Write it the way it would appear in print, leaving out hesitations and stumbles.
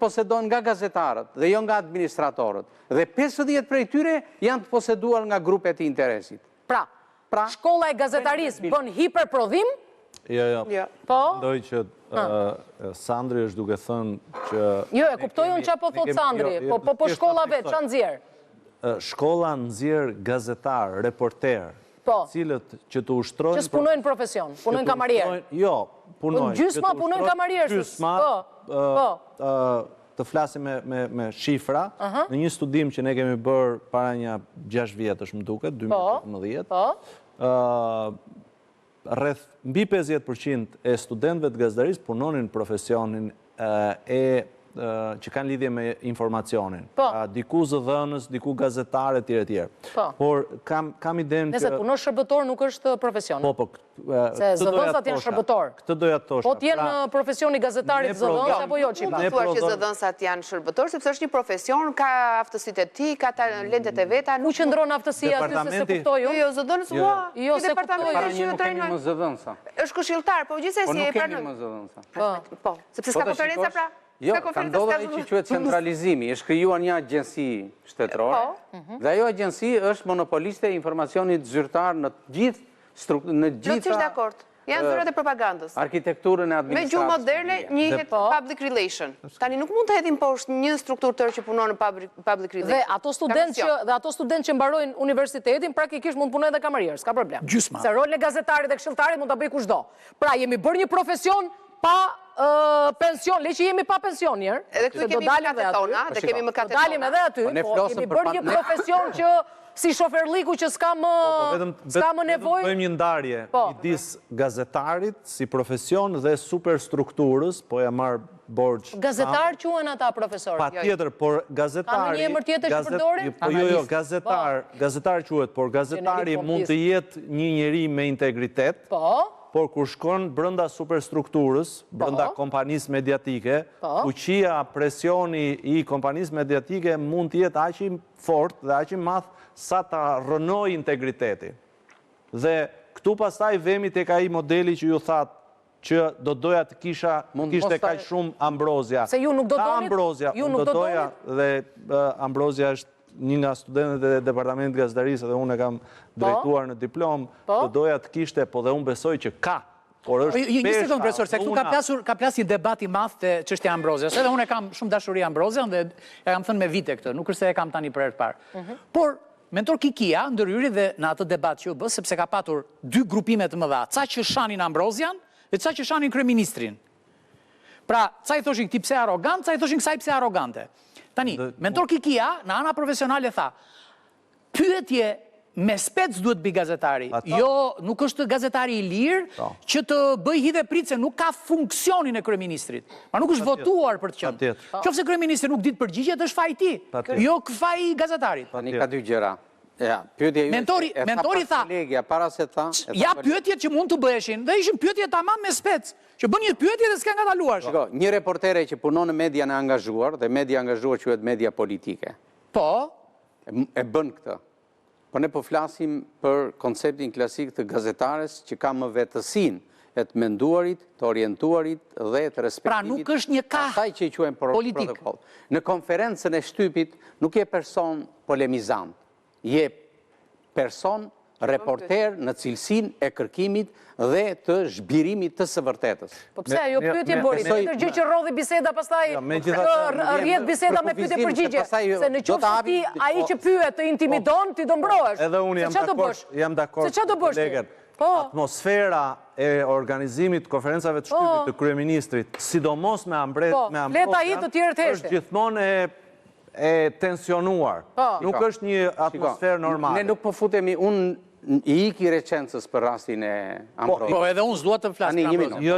posedon nga gazetarët dhe jo nga administratorët. Dhe 50 prej tyre janë të poseduar nga grupet e interesit. Pra, shkolla e gazetarisë bën hiperprodhim? Jo. Po? Mendoj që Sandri është duke thënë që... Jo, e kuptoj unë që po thot Sandri, po shkolla vetë, që nëzjerë? Shkolla nëzjerë gazetar, reporter, cilët që të ushtrojnë... Që s'punojnë profesion, punojnë kamarierë? Jo, punojnë. Gjysma punojnë kamarierë? Gjysma, të flasim me shifra, në një studim që ne kemi bërë para një 6 vjetësh më duket, 2015, rreth mbi 50% e studentëve të gazetarisë punonin profesionin që kanë lidhje me informacionin. Diku zëdhënës, diku gazetare, tjere. Por kam idenë që... Nëse punon shërbëtor nuk është profesion. Se zëdhënsat janë shërbëtor. Këtë doja të tosha. Po t'jenë profesioni gazetarit zëdhëns, apo jo qipa? Nuk të thuar që zëdhënsat janë shërbëtor, sepse është një profesion, ka aftësit e ti, ka talentet e veta. Ku qëndron aftësia aty se se kuptoj ju? Jo, zëdhënës mua. Jo, se kuptoj Para një nuk kemi më zëdhënsa. Është këshilltar, po gjithsesi Po e nuk kemi pranoj. më zëdhënsa. Po, sepse s'ka konferenca pra. Jo, ka ndodhur ai që quhet centralizimi, është krijuar një agjenci shtetërore, dhe ajo agjenci është monopoliste e informacionit zyrtar në gjitha dakord. Janë zyrat e propagandës. Arkitekturën e Me administratës. gjuhë moderne, njihet public relation. Tani nuk mund të hedhim poshtë një strukturë tërë që punon në public relation. Dhe ato studentë që mbarojnë universitetin, praktikisht mund të punojnë edhe kamarierë, s'ka problem. Gjysma. Se rolin e gazetarit dhe këshilltarit mund ta bëj kushdo. Pra, jemi bërë një profesion pa pension, le që jemi pa pension njërë. Edhe këtu kemi më katet tona, dhe kemi më katet tona. Dalim edhe aty, po kemi bërë një profesion që si shoferliku që s'ka më nevoj. Bëjmë një ndarje midis gazetarit si profesion dhe superstrukturës, po ja marë borç. Gazetar quhen ata profesor. Pa tjetër, por gazetari... Ka një emër tjetër që përdorin? Po jo, gazetar quhet, por gazetari mund të jetë një njeri me integritet, por kur shkon brënda superstrukturës, brënda kompanisë mediatike, fuqia, presioni i kompanisë mediatike mund të jetë aq i fort dhe aq i madh sa ta rënoj integriteti. Dhe këtu pastaj vemi tek ai modeli që ju thatë që do doja të kishte kaq shumë Ambrozia. Se ju nuk do donit? Ju nuk do doja, dhe Ambrozia është një nga studentët e departamentit gazetarisë dhe unë e kam drejtuar në diplom, do doja të kishte, po dhe unë besoj që ka. Një sekundë, profesor, se këtu ka plas një debat i madh te çështja Ambrozias. Edhe unë kam shumë dashuri Ambrozian dhe e kam thënë me vite këtë, nuk është se e kam tani për herë të parë. Por mentor Kikia ndërhyri dhe në atë debat që u bë, sepse ka patur dy grupime të mëdha, ca që shanin Ambrozian dhe ca që shanin kryeministrin. Pra, ca i thoshin këtij pse arrogant, ca i thoshin kësaj pse arrogante. Tani, mentor Kikia në ana profesionale tha, pyetje me spec duhet bëj gazetari. Jo, nuk është gazetari i lirë që të bëj hidhe pritse, nuk ka funksionin e kryeministrit. Ma nuk është votuar për të qenë. Qofse kryeministri nuk ditë përgjigjet, është faj ti. Jo faj i gazetarit. Tani ka dy gjëra. Mentori tha, ja pyetjet që mund të bëheshin, dhe ishin pyetjet tamam me spec, që bën një pyetje dhe s'ka nga taluar. Shiko, një reportere që punon në media në angazhuar, dhe media angazhuar quhet media politike. Po? E bën këtë. Po ne po flasim për konceptin klasik të gazetares që ka më vetësin e të menduarit, të orientuarit dhe të respektivit. Pra nuk është një kah politik. Në konferencën e shtypit nuk je person polemizant, je person reporter në cilësin e kërkimit dhe të zhbirimit të së vërtetës. Po pse, ajo pyetje Boris, tjetër gjë që rrodhi biseda, pastaj rrjedh biseda me pyetje përgjigje. Se në qoftë ti ai që pyet të intimidon, ti do mbrohesh. Edhe unë jam dakord. Se çfarë do bësh? Atmosfera e organizimit të konferencave të shtypit të kryeministrit, sidomos me Ambrozia, është gjithmonë e tensionuar. Nuk është një atmosferë normale. Ne nuk po futemi, unë i iki Recencës për rastin e Ambrozia. Po edhe unë s'dua të flas për Ambrozia. Jo,